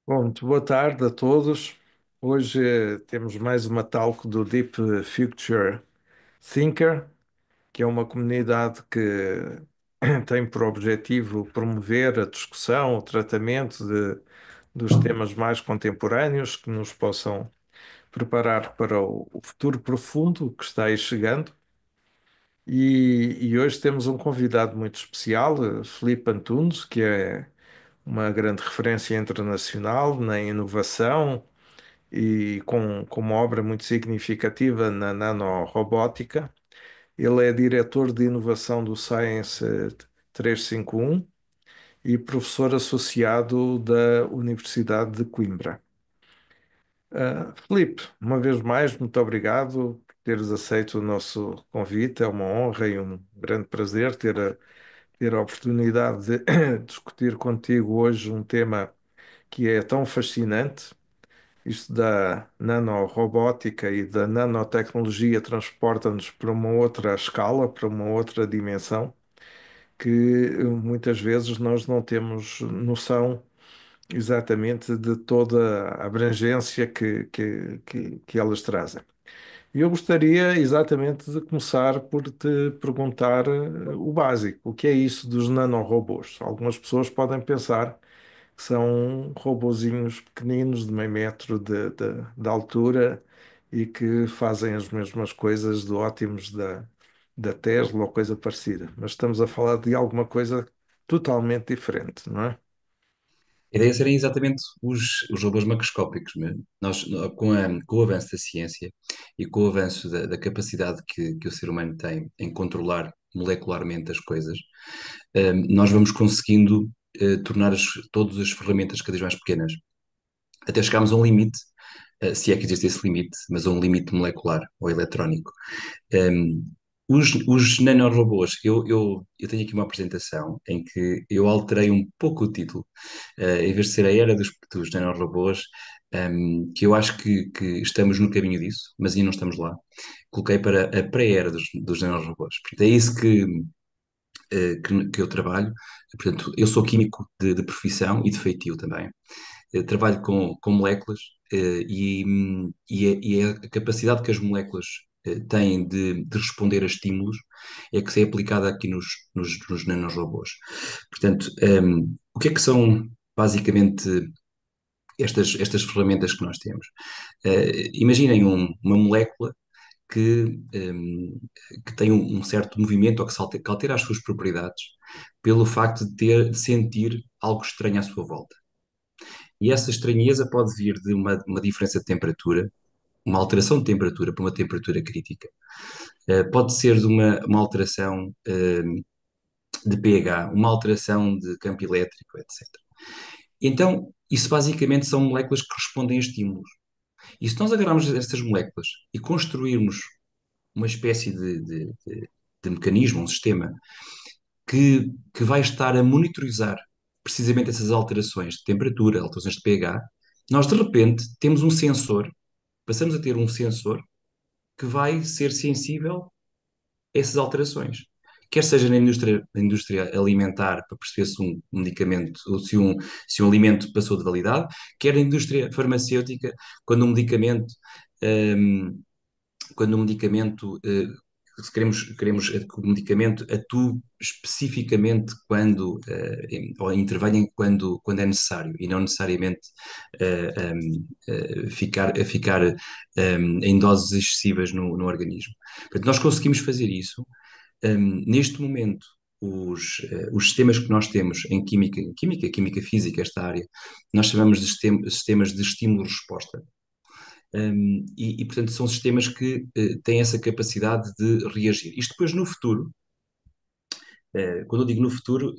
Bom, muito boa tarde a todos. Hoje temos mais uma talk do Deep Future Thinker, que é uma comunidade que tem por objetivo promover a discussão, o tratamento dos temas mais contemporâneos que nos possam preparar para o futuro profundo que está aí chegando. E hoje temos um convidado muito especial, Filipe Antunes, que é uma grande referência internacional na inovação e com uma obra muito significativa na nanorobótica. Ele é diretor de inovação do Science 351 e professor associado da Universidade de Coimbra. Filipe, uma vez mais, muito obrigado por teres aceito o nosso convite. É uma honra e um grande prazer ter a oportunidade de discutir contigo hoje um tema que é tão fascinante. Isto da nanorobótica e da nanotecnologia transporta-nos para uma outra escala, para uma outra dimensão, que muitas vezes nós não temos noção exatamente de toda a abrangência que elas trazem. E eu gostaria exatamente de começar por te perguntar o básico: o que é isso dos nanorobôs? Algumas pessoas podem pensar que são robozinhos pequeninos de meio metro de altura e que fazem as mesmas coisas de ótimos da Tesla ou coisa parecida. Mas estamos a falar de alguma coisa totalmente diferente, não é? A ideia serem exatamente os robôs macroscópicos mesmo. Com o avanço da ciência e com o avanço da capacidade que o ser humano tem em controlar molecularmente as coisas, nós vamos conseguindo tornar todas as ferramentas cada vez mais pequenas. Até chegarmos a um limite, se é que existe esse limite, mas a um limite molecular ou eletrónico. Um, os nanorobôs, eu tenho aqui uma apresentação em que eu alterei um pouco o título, em vez de ser a era dos nanorobôs, que eu acho que estamos no caminho disso, mas ainda não estamos lá. Coloquei para a pré-era dos nanorobôs. Portanto, é isso que eu trabalho. Portanto, eu sou químico de profissão e de feitio também. Trabalho com moléculas e a capacidade que as moléculas têm de responder a estímulos é que é aplicada aqui nos nanorobôs. Portanto, o que é que são basicamente estas ferramentas que nós temos? Imaginem uma molécula que tem um certo movimento ou que altera as suas propriedades pelo facto de sentir algo estranho à sua volta. E essa estranheza pode vir de uma diferença de temperatura, uma alteração de temperatura para uma temperatura crítica. Pode ser de uma alteração de pH, uma alteração de campo elétrico, etc. Então, isso basicamente são moléculas que respondem a estímulos. E se nós agarrarmos estas moléculas e construirmos uma espécie de mecanismo, um sistema, que vai estar a monitorizar precisamente essas alterações de temperatura, alterações de pH, nós de repente temos um sensor, passamos a ter um sensor que vai ser sensível a essas alterações. Quer seja na indústria alimentar, para perceber se um medicamento ou se um alimento passou de validade, quer na indústria farmacêutica, quando um medicamento, hum, quando um medicamento se queremos que o medicamento atue especificamente ou intervenha quando é necessário e não necessariamente ficar em doses excessivas no organismo. Portanto, nós conseguimos fazer isso. Neste momento, os sistemas que nós temos em química física, esta área, nós chamamos de sistemas de estímulo-resposta. Portanto, são sistemas que têm essa capacidade de reagir. Isto depois no futuro, quando eu digo no futuro,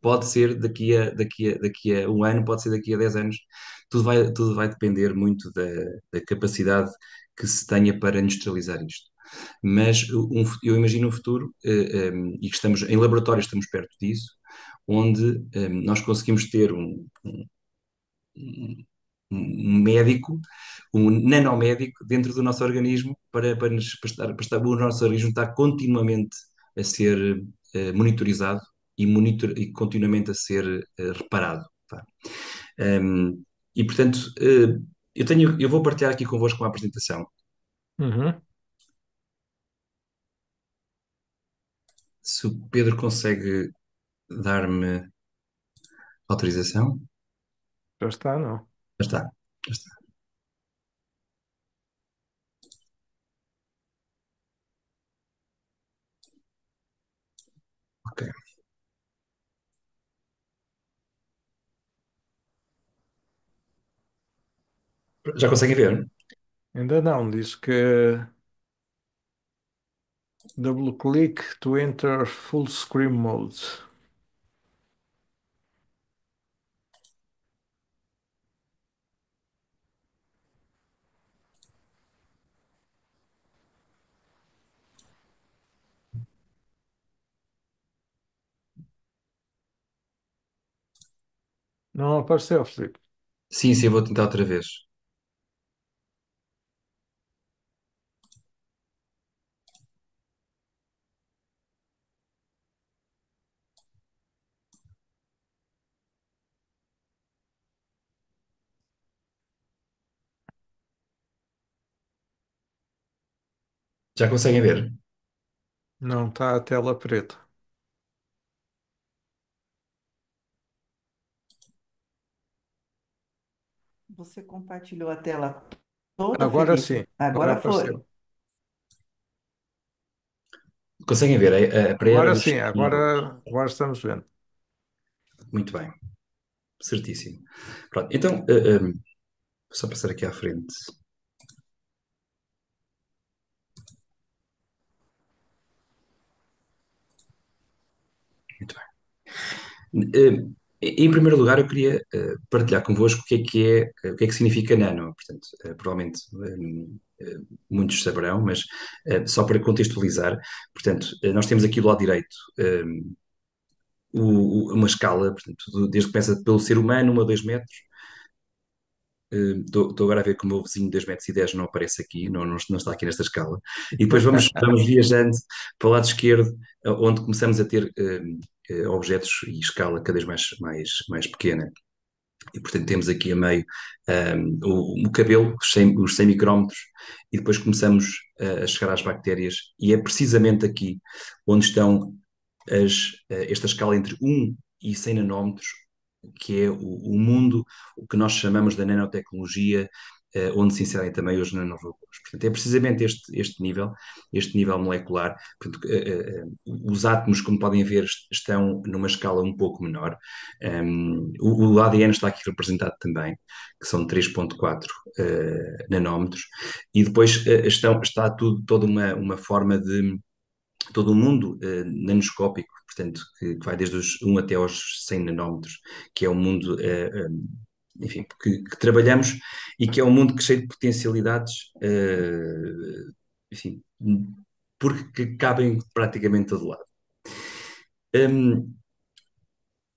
pode ser daqui a um ano, pode ser daqui a 10 anos, tudo vai depender muito da capacidade que se tenha para industrializar isto. Mas eu imagino um futuro, e que estamos em laboratórios, estamos perto disso, onde nós conseguimos ter um- um médico, um nanomédico dentro do nosso organismo para estar, o nosso organismo está continuamente a ser monitorizado e continuamente a ser reparado. Tá? Um, e, portanto, eu vou partilhar aqui convosco uma apresentação. Uhum. Se o Pedro consegue dar-me autorização. Já está, não? Já está. Já está. Ok. Já conseguem ver? Ainda não. Diz que double click to enter full screen mode. Não apareceu, Filipe. Sim, sim, eu vou tentar outra vez. Já conseguem ver? Não está a tela preta. Você compartilhou a tela toda, Agora sim. Felipe? Agora Agora foi. apareceu. Conseguem ver para a era Agora dos sim. 5 minutos? Agora estamos vendo. Muito bem, certíssimo. Pronto, então, vou só passar aqui à frente. Muito bem. Em primeiro lugar, eu queria partilhar convosco o que é que significa nano. Portanto, provavelmente muitos saberão, mas só para contextualizar, portanto, nós temos aqui do lado direito uma escala, portanto, desde que começa pelo ser humano, 1 a 2 metros. Estou agora a ver que o meu vizinho de 2,10 m não aparece aqui, não está aqui nesta escala. E depois vamos viajando para o lado esquerdo, onde começamos a ter objetos e escala cada vez mais pequena. E, portanto, temos aqui a meio o cabelo, os 100 micrómetros, e depois começamos a chegar às bactérias, e é precisamente aqui onde estão esta escala entre 1 e 100 nanómetros, que é o mundo, o que nós chamamos da nanotecnologia, onde se inserem também os nanorobôs. Portanto, é precisamente este nível molecular. Portanto, os átomos, como podem ver, estão numa escala um pouco menor. O ADN está aqui representado também, que são 3,4 nanómetros, e depois está toda uma forma de todo o mundo nanoscópico, portanto, que vai desde os 1 até aos 100 nanómetros, que é um mundo, enfim, que trabalhamos, e que é um mundo que cheio de potencialidades, enfim, porque cabem praticamente todo lado. Hum,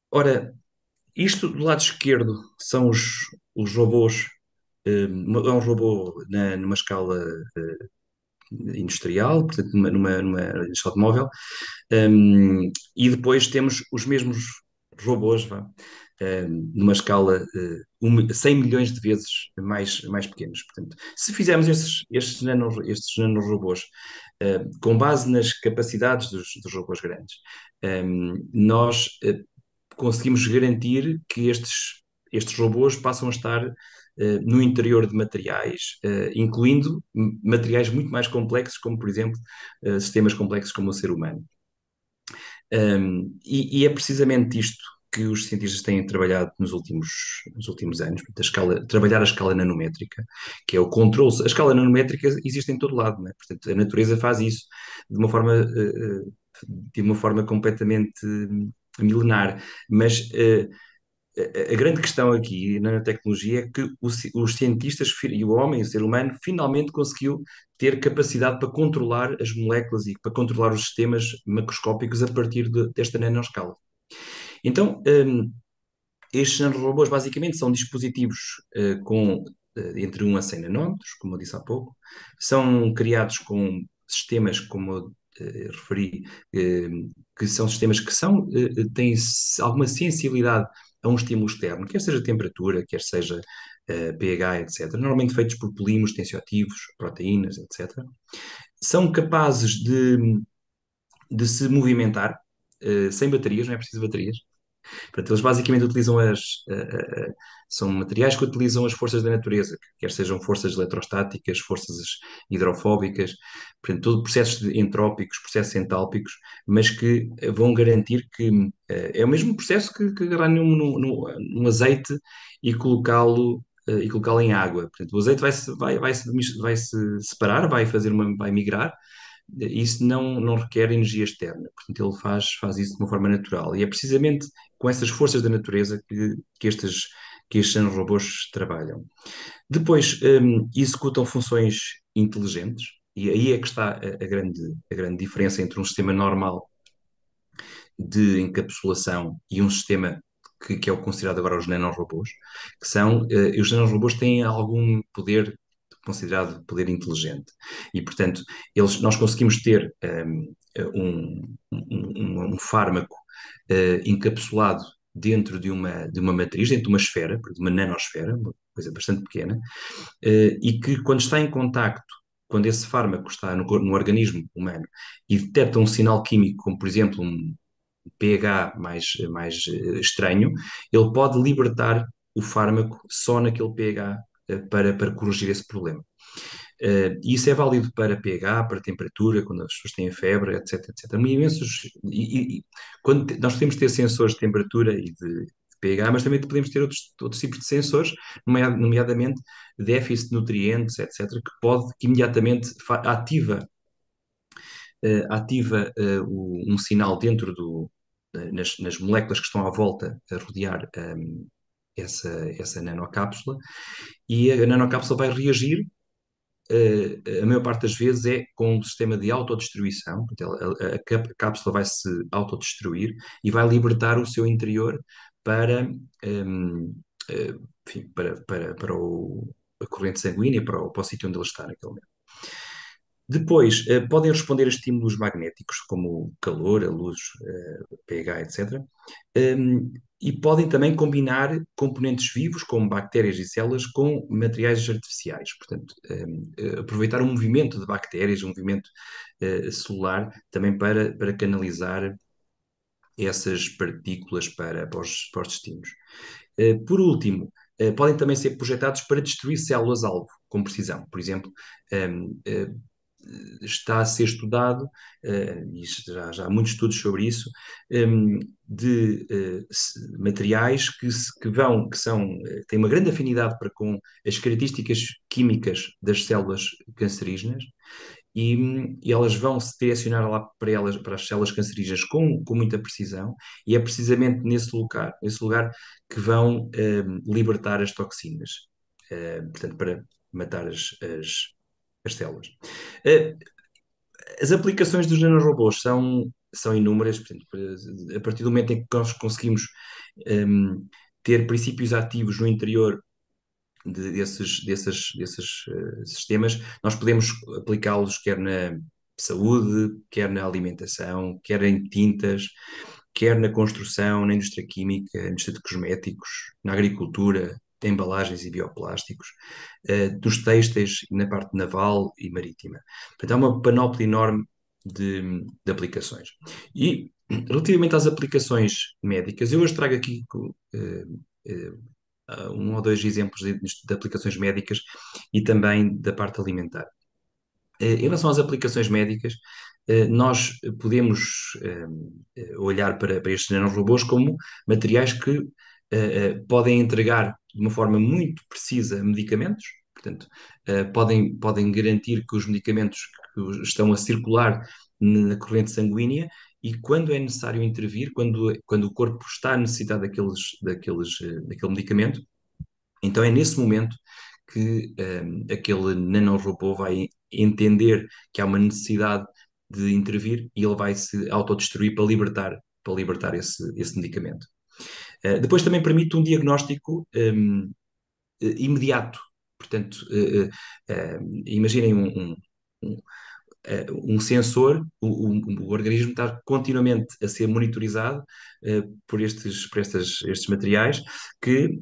ora, isto do lado esquerdo são os robôs. É um robô numa escala industrial, portanto, numa escala de móvel. E depois temos os mesmos robôs, vá, numa escala 100 milhões de vezes mais pequenos. Portanto, se fizermos estes nanorobôs com base nas capacidades dos robôs grandes, nós conseguimos garantir que estes robôs passam a estar no interior de materiais, incluindo materiais muito mais complexos, como, por exemplo, sistemas complexos como o ser humano. E é precisamente isto que os cientistas têm trabalhado nos últimos anos, trabalhar a escala nanométrica, que é o controle. A escala nanométrica existe em todo lado, não é? Portanto, a natureza faz isso de uma forma, de uma forma completamente milenar, mas a grande questão aqui na nanotecnologia é que os cientistas e o homem, o ser humano, finalmente conseguiu ter capacidade para controlar as moléculas e para controlar os sistemas macroscópicos a partir desta nanoscala. Então, estes nanorobôs basicamente são dispositivos com entre 1 a 100 nanómetros, como eu disse há pouco, são criados com sistemas como referi, eh, que são sistemas que têm alguma sensibilidade a um estímulo externo, quer seja temperatura, quer seja pH, etc., normalmente feitos por polímeros tensioativos, proteínas, etc., são capazes de se movimentar sem baterias, não é preciso baterias. Portanto, eles basicamente utilizam são materiais que utilizam as forças da natureza, quer sejam forças eletrostáticas, forças hidrofóbicas, portanto, todo processos entrópicos, processos entálpicos, mas que vão garantir que é o mesmo processo que agarrar num azeite e colocá-lo em água. Portanto, o azeite vai se separar, vai migrar. Isso não requer energia externa, portanto, ele faz isso de uma forma natural. E é precisamente com essas forças da natureza que estes nanorobôs trabalham. Depois, executam funções inteligentes, e aí é que está a grande diferença entre um sistema normal de encapsulação e um sistema que é o considerado agora os nanorobôs, os nanorobôs têm algum poder considerado poder inteligente. E, portanto, nós conseguimos ter um fármaco encapsulado dentro de uma matriz, dentro de uma esfera, de uma nanosfera, uma coisa bastante pequena, e que quando está em contacto, quando esse fármaco está no organismo humano e detecta um sinal químico, como por exemplo um pH mais estranho, ele pode libertar o fármaco só naquele pH para corrigir esse problema. E isso é válido para pH, para temperatura, quando as pessoas têm febre, etc, etc. Quando nós podemos ter sensores de temperatura e de pH, mas também podemos ter outros tipos de sensores, nomeadamente déficit de nutrientes, etc., que imediatamente ativa um sinal nas moléculas que estão à volta a rodear essa nanocápsula, e a nanocápsula vai reagir, a maior parte das vezes é com um sistema de autodestruição. Portanto, a cápsula vai se autodestruir e vai libertar o seu interior para, enfim, para a corrente sanguínea, para o sítio onde ele está naquele momento. Depois, podem responder a estímulos magnéticos, como o calor, a luz, pH, etc. E podem também combinar componentes vivos, como bactérias e células, com materiais artificiais. Portanto, aproveitar o movimento de bactérias, o movimento celular, também para canalizar essas partículas para os destinos. Por último, podem também ser projetados para destruir células-alvo com precisão. Por exemplo, está a ser estudado, e já há muitos estudos sobre isso, de materiais que têm uma grande afinidade com as características químicas das células cancerígenas, e elas vão se direcionar lá para as células cancerígenas com muita precisão, e é precisamente nesse lugar que vão libertar as toxinas, portanto, para matar as células. Eh, As aplicações dos nanorobôs são inúmeras, portanto, a partir do momento em que nós conseguimos ter princípios ativos no interior desses sistemas, nós podemos aplicá-los quer na saúde, quer na alimentação, quer em tintas, quer na construção, na indústria química, na indústria de cosméticos, na agricultura, de embalagens e bioplásticos, dos têxteis, na parte naval e marítima. Portanto, há uma panóplia enorme de aplicações. E, relativamente às aplicações médicas, eu hoje trago aqui um ou dois exemplos de aplicações médicas e também da parte alimentar. Em relação às aplicações médicas, nós podemos olhar para estes nanorobôs como materiais que podem entregar de uma forma muito precisa medicamentos. Portanto, podem garantir que os medicamentos que estão a circular na corrente sanguínea, e quando é necessário intervir, quando o corpo está a necessitar daquele medicamento, então é nesse momento que aquele nanorobô vai entender que há uma necessidade de intervir, e ele vai se autodestruir para libertar esse medicamento. Depois também permite um diagnóstico imediato. Portanto, imaginem um sensor, o organismo está continuamente a ser monitorizado estes materiais que,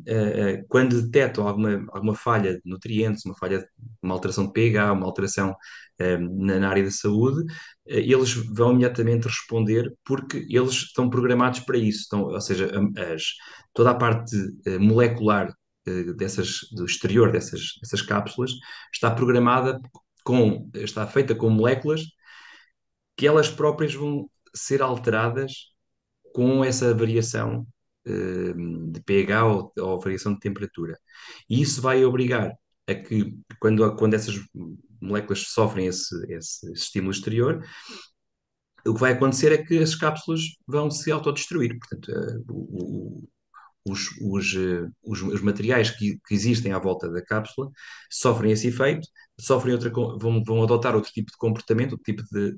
quando detectam alguma falha de nutrientes, uma alteração de pH, uma alteração na área da saúde, eles vão imediatamente responder porque eles estão programados para isso. Ou seja, toda a parte molecular do exterior dessas cápsulas está programada está feita com moléculas que elas próprias vão ser alteradas com essa variação de pH ou variação de temperatura. E isso vai obrigar a que, quando essas moléculas sofrem esse estímulo exterior, o que vai acontecer é que as cápsulas vão se autodestruir. Portanto, os materiais que existem à volta da cápsula sofrem esse efeito, vão adotar outro tipo de comportamento, outro tipo de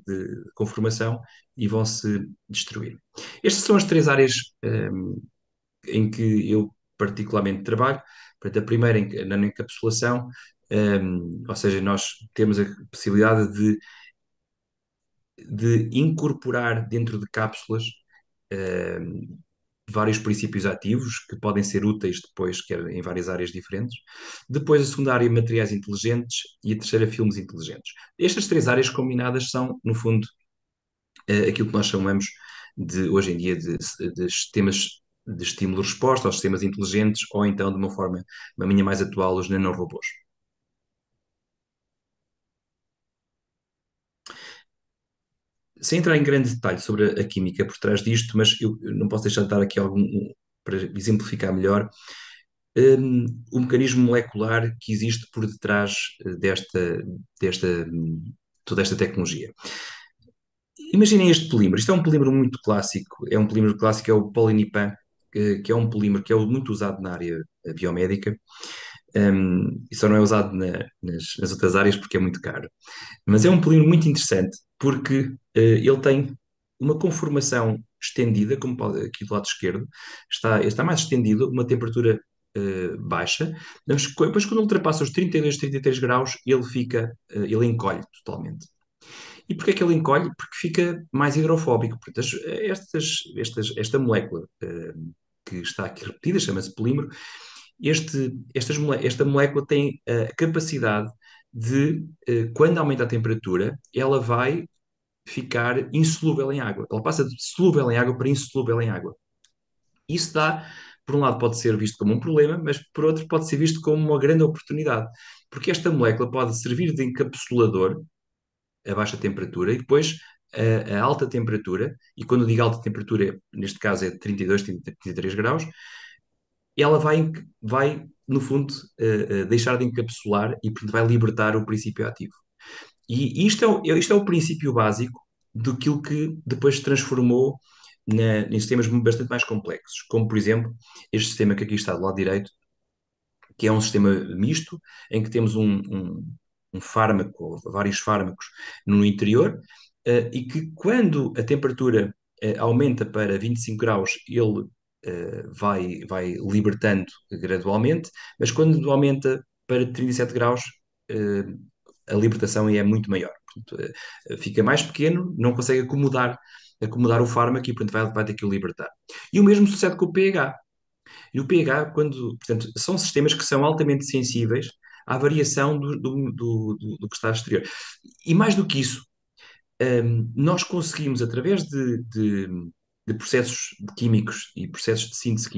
conformação e vão se destruir. Estas são as três áreas em que eu particularmente trabalho. Portanto, a primeira na encapsulação, ou seja, nós temos a possibilidade de incorporar dentro de cápsulas vários princípios ativos que podem ser úteis depois, quer em várias áreas diferentes. Depois, a segunda área, materiais inteligentes, e a terceira, filmes inteligentes. Estas três áreas combinadas são, no fundo, aquilo que nós chamamos hoje em dia, de sistemas de estímulo-resposta, aos sistemas inteligentes, ou então, de uma linha mais atual, os nanorobôs. Sem entrar em grande detalhe sobre a química por trás disto, mas eu não posso deixar de dar aqui para exemplificar melhor, o mecanismo molecular que existe por detrás desta, toda esta tecnologia. Imaginem este polímero. Isto é um polímero muito clássico. É um polímero clássico, é o polinipan, que é um polímero que é muito usado na área biomédica. E só não é usado nas outras áreas porque é muito caro. Mas é um polímero muito interessante porque ele tem uma conformação estendida, como aqui do lado esquerdo, está mais estendido, uma temperatura baixa, mas depois quando ultrapassa os 32, 33 graus, ele encolhe totalmente. E porquê é que ele encolhe? Porque fica mais hidrofóbico. Portanto, esta molécula que está aqui repetida, chama-se polímero, esta molécula tem a capacidade de, quando aumenta a temperatura, ela vai ficar insolúvel em água. Ela passa de solúvel em água para insolúvel em água. Isso por um lado, pode ser visto como um problema, mas por outro, pode ser visto como uma grande oportunidade, porque esta molécula pode servir de encapsulador a baixa temperatura e depois a alta temperatura, e quando eu digo alta temperatura, neste caso é 32, 33 graus, ela vai no fundo, deixar de encapsular e, portanto, vai libertar o princípio ativo. E isto é o princípio básico daquilo que depois se transformou em sistemas bastante mais complexos, como, por exemplo, este sistema que aqui está do lado direito, que é um sistema misto, em que temos um fármaco, ou vários fármacos no interior, e que quando a temperatura aumenta para 25 graus, ele vai libertando gradualmente, mas quando aumenta para 37 graus, eh, a libertação é muito maior. Portanto, fica mais pequeno, não consegue acomodar o fármaco e, portanto, vai ter que o libertar. E o mesmo sucede com o pH. E o pH, portanto, são sistemas que são altamente sensíveis à variação do que está exterior. E mais do que isso, nós conseguimos, através de processos químicos e processos de síntese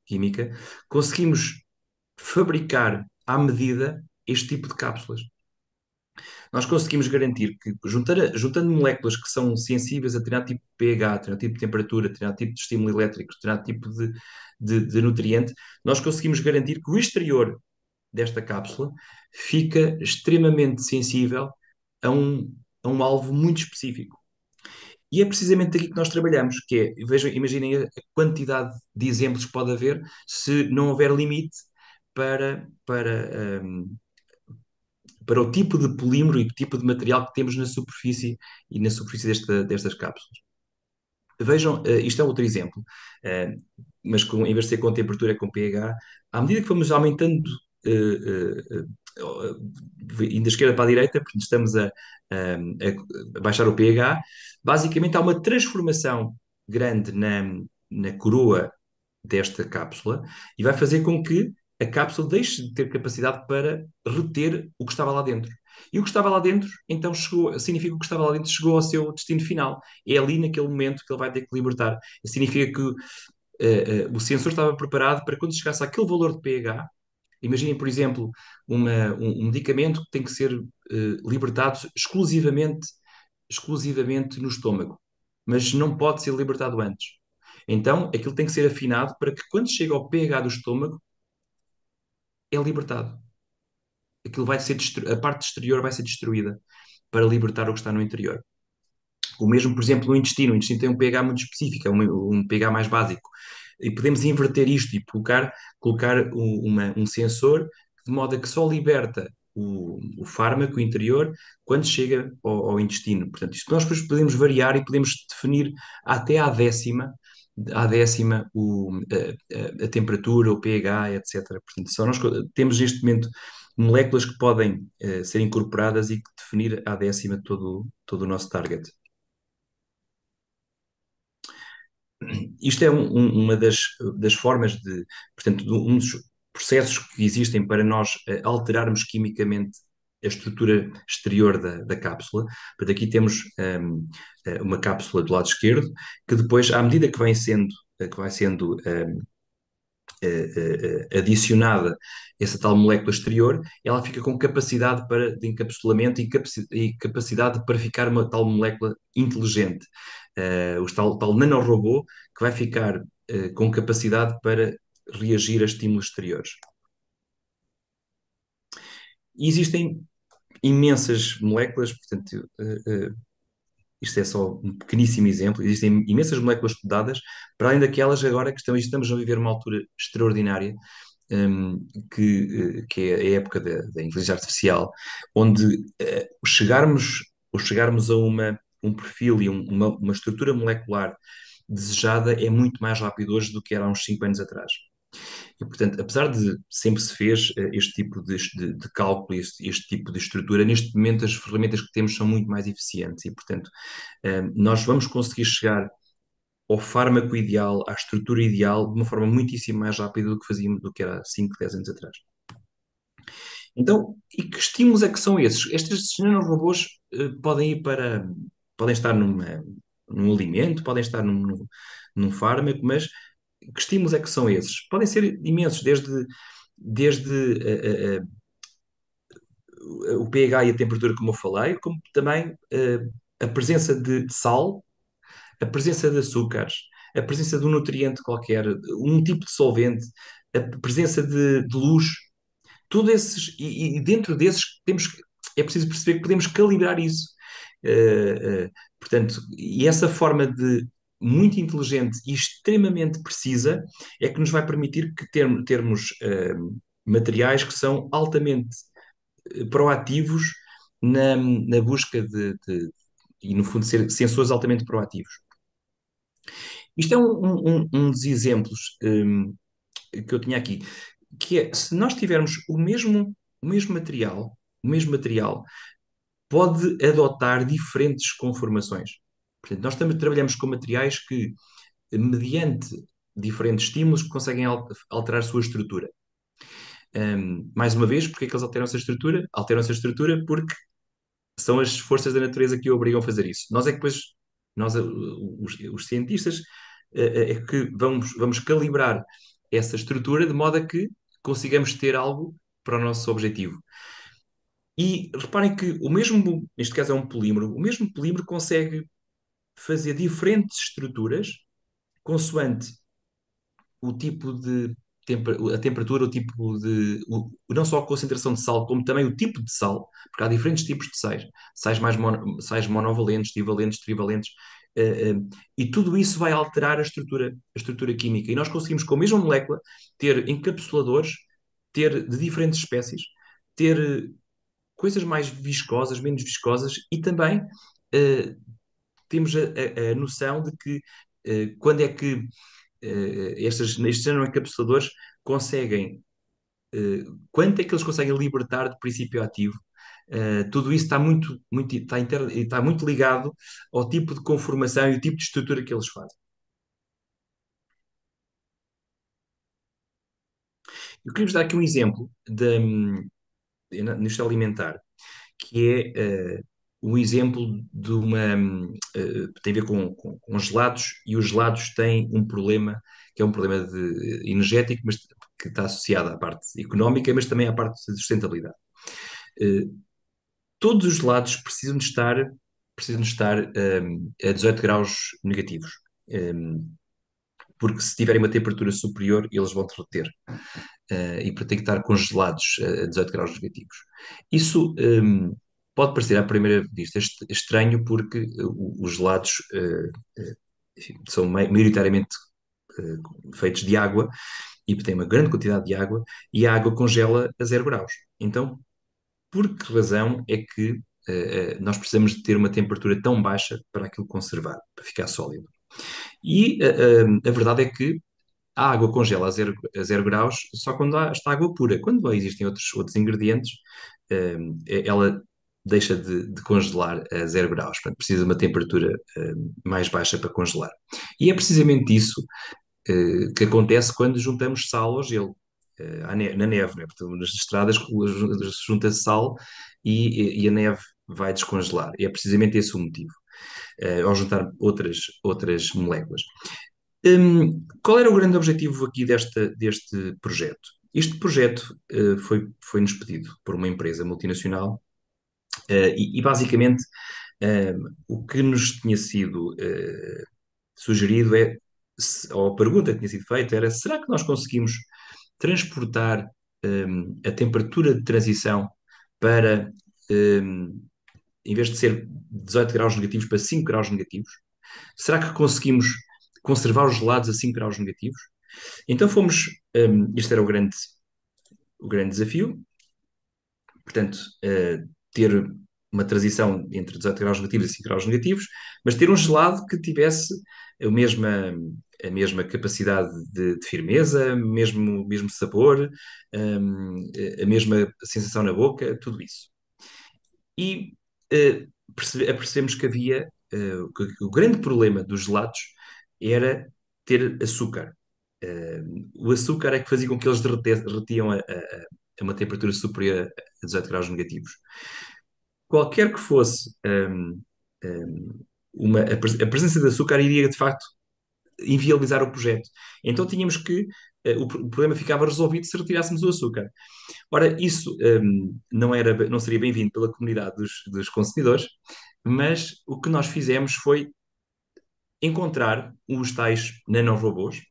química, conseguimos fabricar à medida este tipo de cápsulas. Nós conseguimos garantir que, juntando moléculas que são sensíveis a determinado tipo de pH, determinado tipo de temperatura, determinado tipo de estímulo elétrico, determinado tipo de nutriente, nós conseguimos garantir que o exterior desta cápsula fica extremamente sensível a a um alvo muito específico. E é precisamente aqui que nós trabalhamos, que é, imaginem a quantidade de exemplos que pode haver se não houver limite para o tipo de polímero e tipo de material que temos na superfície e na superfície destas cápsulas. Vejam, isto é outro exemplo, mas em vez de ser com temperatura, é com pH. À medida que vamos aumentando indo da esquerda para a direita, porque estamos a baixar o pH. Basicamente, há uma transformação grande na coroa desta cápsula e vai fazer com que a cápsula deixe de ter capacidade para reter o que estava lá dentro. E o que estava lá dentro, então, significa que o que estava lá dentro chegou ao seu destino final. É ali, naquele momento, que ele vai ter que libertar. Significa que o sensor estava preparado para quando chegasse àquele valor de pH. Imaginem, por exemplo, um medicamento que tem que ser libertado exclusivamente no estômago, mas não pode ser libertado antes. Então, aquilo tem que ser afinado para que quando chega ao pH do estômago, é libertado. Aquilo vai ser a parte exterior vai ser destruída para libertar o que está no interior. O mesmo, por exemplo, no intestino. O intestino tem um pH muito específico, é um pH mais básico. E podemos inverter isto e colocar um sensor de modo a que só liberta o fármaco interior quando chega ao intestino. Portanto, isto nós depois podemos variar e podemos definir até à décima a temperatura, o pH, etc. Portanto, só nós temos neste momento moléculas que podem ser incorporadas e que definir à décima todo o nosso target. Isto é uma das formas portanto, um dos processos que existem para nós alterarmos quimicamente a estrutura exterior da cápsula. Portanto, aqui temos uma cápsula do lado esquerdo, que depois, à medida que vai sendo adicionada essa tal molécula exterior, ela fica com capacidade de encapsulamento e capacidade para ficar uma tal molécula inteligente. O tal nanorobô que vai ficar com capacidade para reagir a estímulos exteriores. E existem imensas moléculas, portanto, isto é só um pequeníssimo exemplo. Existem imensas moléculas estudadas, para além daquelas agora que estamos a viver uma altura extraordinária, que é a época da inteligência artificial, onde chegarmos a um perfil e uma estrutura molecular desejada é muito mais rápido hoje do que era há uns 5 anos atrás. E, portanto, apesar de sempre se fez este tipo de cálculo, este tipo de estrutura, neste momento as ferramentas que temos são muito mais eficientes e, portanto, nós vamos conseguir chegar ao fármaco ideal, à estrutura ideal, de uma forma muitíssimo mais rápida do que fazíamos, do que era 5, 10 anos atrás. Então, e que estímulos é que são esses? Estes nanorobôs podem estar num alimento, podem estar num fármaco, mas que estímulos é que são esses? Podem ser imensos, desde o pH e a temperatura, como eu falei, como também a presença de sal, a presença de açúcares, a presença de um nutriente qualquer, um tipo de solvente, a presença de luz, todos esses, e dentro desses é preciso perceber que podemos calibrar isso. Portanto, e essa forma de muito inteligente e extremamente precisa é que nos vai permitir termos materiais que são altamente proativos na busca e no fundo ser sensores altamente proativos. Isto é um dos exemplos que eu tinha aqui, que é, se nós tivermos o mesmo material pode adotar diferentes conformações. Portanto, nós também trabalhamos com materiais que, mediante diferentes estímulos, conseguem alterar a sua estrutura. Mais uma vez, porque é que eles alteram essa estrutura? Alteram essa estrutura porque são as forças da natureza que o obrigam a fazer isso. Nós é que depois, os cientistas, é que vamos calibrar essa estrutura de modo a que consigamos ter algo para o nosso objetivo. E reparem que neste caso é um polímero, o mesmo polímero consegue fazer diferentes estruturas consoante o tipo de a temperatura, o tipo não só a concentração de sal, como também o tipo de sal, porque há diferentes tipos de sais, sais monovalentes, divalentes, trivalentes, e tudo isso vai alterar a estrutura química. E nós conseguimos, com a mesma molécula, ter encapsuladores, ter de diferentes espécies, ter coisas mais viscosas, menos viscosas, e também temos a noção de que quando é que estes nanoencapsuladores conseguem quanto é que eles conseguem libertar de princípio ativo. Tudo isso está muito ligado ao tipo de conformação e o tipo de estrutura que eles fazem. Eu queria vos dar aqui um exemplo na indústria alimentar, que é um exemplo de tem a ver com gelados, e os gelados têm um problema, que é um problema energético, mas que está associado à parte económica, mas também à parte de sustentabilidade. Eh, Todos os gelados precisam de estar a 18 graus negativos. Porque se tiverem uma temperatura superior, eles vão derreter. E portanto têm que estar congelados a 18 graus negativos. Isso pode parecer à primeira vista estranho, porque os gelados enfim, são maioritariamente feitos de água e têm uma grande quantidade de água, e a água congela a 0 graus. Então, por que razão é que nós precisamos de ter uma temperatura tão baixa para aquilo conservar, para ficar sólido? E a verdade é que a água congela a 0 graus só quando está água pura. Quando existem outros ingredientes, ela deixa de congelar a 0 graus. Portanto, precisa de uma temperatura mais baixa para congelar. E é precisamente isso que acontece quando juntamos sal ao gelo, na neve. Né? Portanto, nas estradas junta-se sal e a neve vai descongelar. E é precisamente esse o motivo, ao juntar outras moléculas. Qual era o grande objetivo aqui deste projeto? Este projeto foi-nos pedido por uma empresa multinacional, e basicamente o que nos tinha sido sugerido ou a pergunta que tinha sido feita era: será que nós conseguimos transportar a temperatura de transição para, em vez de ser 18 graus negativos, para 5 graus negativos? Será que conseguimos conservar os gelados a 5 graus negativos? Então este era o grande desafio, portanto, ter uma transição entre 18 graus negativos e 5 graus negativos, mas ter um gelado que tivesse a mesma capacidade de firmeza, mesmo sabor, a mesma sensação na boca, tudo isso. E percebemos que que o grande problema dos gelados era ter açúcar. O açúcar é que fazia com que eles derretiam a uma temperatura superior a 18 graus negativos. Qualquer que fosse a presença de açúcar iria, de facto, inviabilizar o projeto. Então tínhamos que o problema ficava resolvido se retirássemos o açúcar. Ora, isso não seria bem-vindo pela comunidade dos consumidores, mas o que nós fizemos foi encontrar os tais nanorobôs.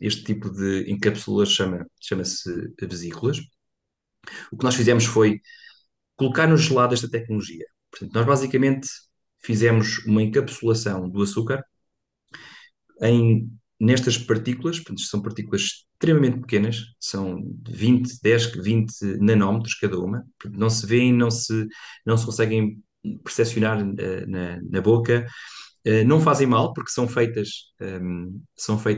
Este tipo de encapsulas chama-se vesículas. O que nós fizemos foi colocar no gelado esta tecnologia. Portanto, nós basicamente fizemos uma encapsulação do açúcar nestas partículas. Portanto, são partículas extremamente pequenas, são 10, 20 nanómetros cada uma. Portanto, não se vêem, não se conseguem percepcionar na boca. Não fazem mal, porque são feitas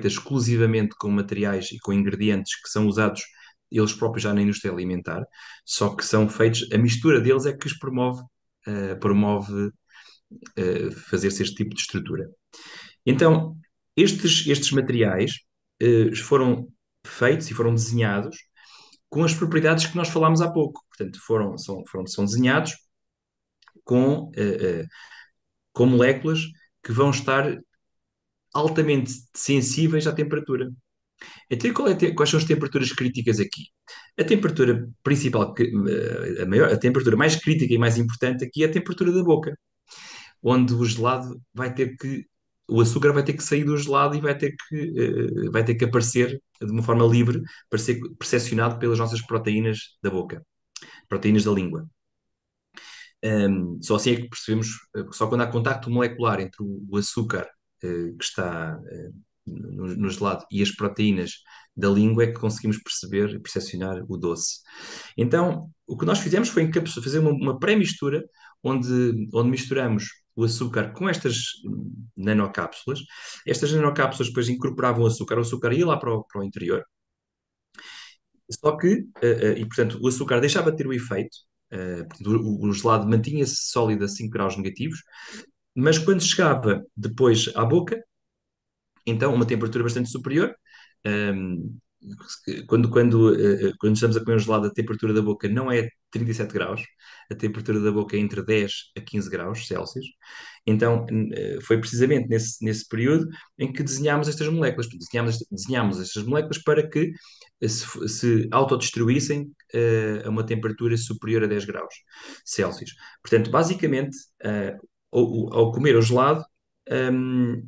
exclusivamente com materiais e com ingredientes que são usados eles próprios já na indústria alimentar, só que são feitos, a mistura deles é que os promove fazer-se este tipo de estrutura. Então, estes materiais foram feitos e foram desenhados com as propriedades que nós falámos há pouco. Portanto, são desenhados com moléculas que vão estar altamente sensíveis à temperatura. Então, quais são as temperaturas críticas aqui? A temperatura principal, a temperatura mais crítica e mais importante aqui é a temperatura da boca, onde o açúcar vai ter que sair do gelado e vai ter que aparecer de uma forma livre para ser percepcionado pelas nossas proteínas da boca, proteínas da língua. Só assim é que percebemos, só quando há contacto molecular entre o açúcar que está no gelado e as proteínas da língua é que conseguimos perceber e percepcionar o doce. Então, o que nós fizemos foi fazer uma pré-mistura, onde misturamos o açúcar com estas nanocápsulas. Estas nanocápsulas depois incorporavam o açúcar ia lá para o interior. Só que, e portanto, o açúcar deixava de ter o efeito, portanto, o gelado mantinha-se sólido a 5 graus negativos, mas quando chegava depois à boca, então uma temperatura bastante superior. hum, quando estamos a comer um gelado, a temperatura da boca não é 37 graus, a temperatura da boca é entre 10 a 15 graus Celsius. Então, foi precisamente nesse período em que desenhámos estas moléculas. Desenhámos estas moléculas para que se autodestruíssem a uma temperatura superior a 10 graus Celsius. Portanto, basicamente, ao comer o gelado, hum,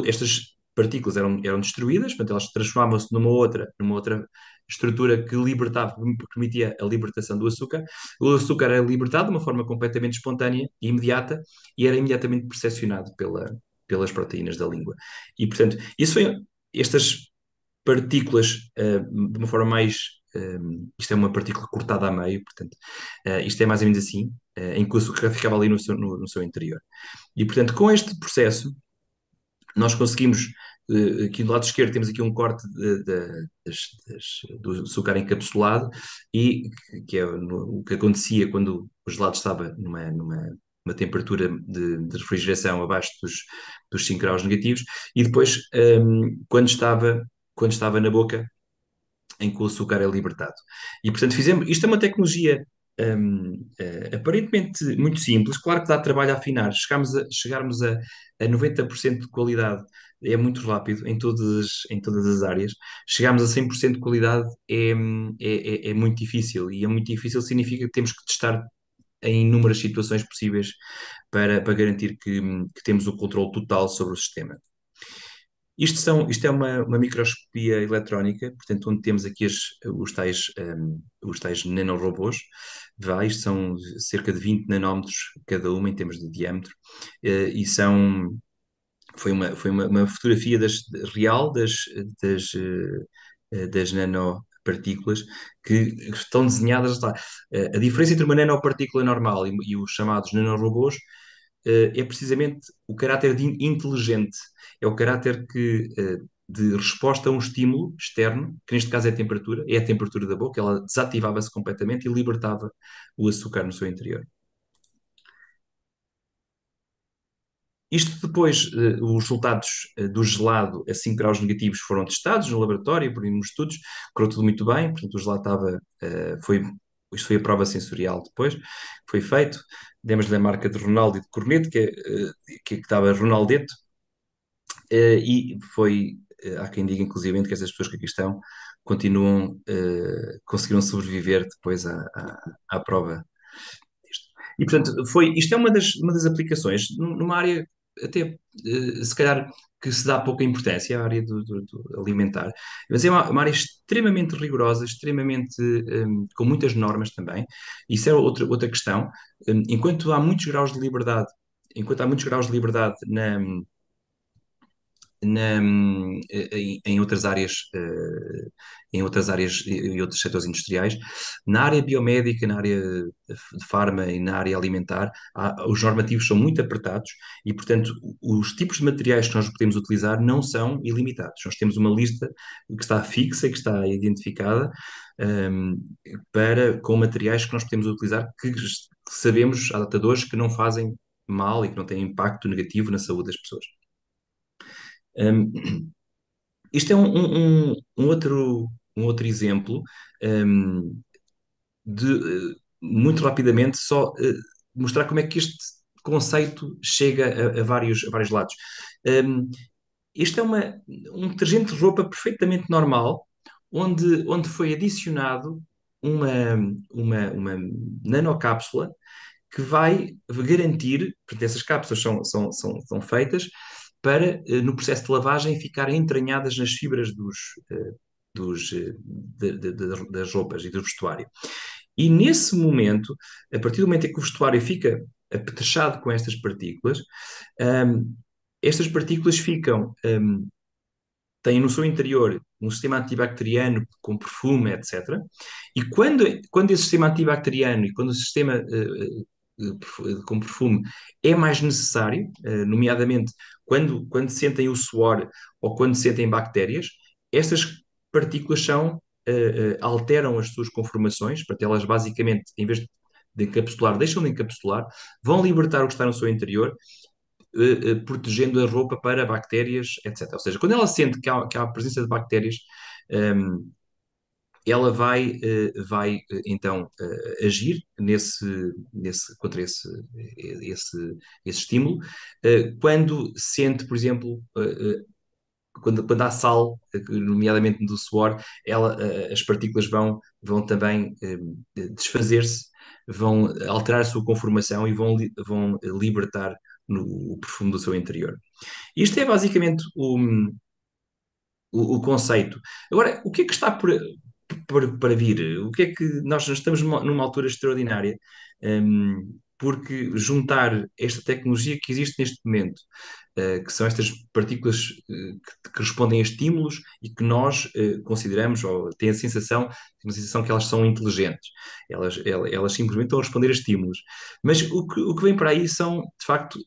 estas partículas eram destruídas, portanto, elas transformavam-se numa outra estrutura que libertava, que permitia a libertação do açúcar. O açúcar era libertado de uma forma completamente espontânea e imediata e era imediatamente percepcionado pelas proteínas da língua. E, portanto, estas partículas, de uma forma mais. Isto é uma partícula cortada a meio, portanto, isto é mais ou menos assim, em que o açúcar ficava ali no seu interior. E, portanto, com este processo, nós conseguimos, aqui do lado esquerdo temos aqui um corte do açúcar encapsulado e que é o que acontecia quando o gelado estava numa temperatura de refrigeração abaixo dos 5 graus negativos e depois quando estava na boca em que o açúcar é libertado. E, portanto, isto é uma tecnologia aparentemente muito simples, claro que dá trabalho a afinar, chegarmos a 90% de qualidade é muito rápido em todas as áreas, chegarmos a 100% de qualidade é muito difícil, e é muito difícil significa que temos que testar em inúmeras situações possíveis para garantir que temos o controle total sobre o sistema. Isto é uma microscopia eletrónica, portanto, onde temos aqui os tais nanorobôs. Isto são cerca de 20 nanómetros cada uma em termos de diâmetro, e foi uma fotografia real das nanopartículas que estão desenhadas lá. A diferença entre uma nanopartícula normal e os chamados nanorobôs é precisamente o caráter de inteligente, é o caráter de resposta a um estímulo externo, que neste caso é a temperatura da boca, ela desativava-se completamente e libertava o açúcar no seu interior. Isto depois, os resultados do gelado a 5 graus negativos foram testados no laboratório, por uns estudos, correu tudo muito bem, portanto o gelado isto foi a prova sensorial depois, foi feito, demos-lhe a marca de Ronaldo e de Corneto, que estava Ronaldeto, há quem diga inclusive que essas pessoas que aqui estão conseguiram sobreviver depois à prova disto. E, portanto, isto é uma das aplicações numa área até, se calhar, que se dá pouca importância, à área do alimentar, mas é uma área extremamente rigorosa, extremamente, com muitas normas também. Isso é outra questão. Enquanto há muitos graus de liberdade, em outras áreas, e outros setores industriais. Na área biomédica, na área de farma e na área alimentar, os normativos são muito apertados e, portanto, os tipos de materiais que nós podemos utilizar não são ilimitados. Nós temos uma lista que está fixa e que está identificada, um, com materiais que nós podemos utilizar que sabemos, há datadores, que não fazem mal e que não têm impacto negativo na saúde das pessoas. Um, Isto é um outro exemplo, um, muito rapidamente, só mostrar como é que este conceito chega a vários lados. Um, Este é um detergente de roupa perfeitamente normal, onde foi adicionado uma, uma nanocápsula que vai garantir, portanto, essas cápsulas são feitas para, no processo de lavagem, ficarem entranhadas nas fibras das roupas e do vestuário. E nesse momento, a partir do momento em que o vestuário fica apetrechado com um, estas partículas têm no seu interior um sistema antibacteriano com perfume, etc. E quando esse sistema antibacteriano e quando o sistema com perfume é mais necessário, nomeadamente quando sentem o suor ou quando sentem bactérias, estas partículas são alteram as suas conformações, para elas basicamente, em vez de encapsular, deixam de encapsular, vão libertar o que está no seu interior, protegendo a roupa para bactérias, etc. Ou seja, quando ela sente que há a presença de bactérias, um, ela vai então agir contra esse estímulo. Quando sente, por exemplo, quando há sal, nomeadamente do suor, as partículas vão também desfazer-se, vão alterar a sua conformação e vão libertar o perfume do seu interior. Isto é basicamente o conceito. Agora, o que é que está para vir? O que é que nós estamos numa altura extraordinária, porque juntar esta tecnologia que existe neste momento, que são estas partículas que respondem a estímulos e que nós consideramos, ou temos a sensação que elas são inteligentes. Elas simplesmente estão a responder a estímulos. Mas o que vem para aí são, de facto,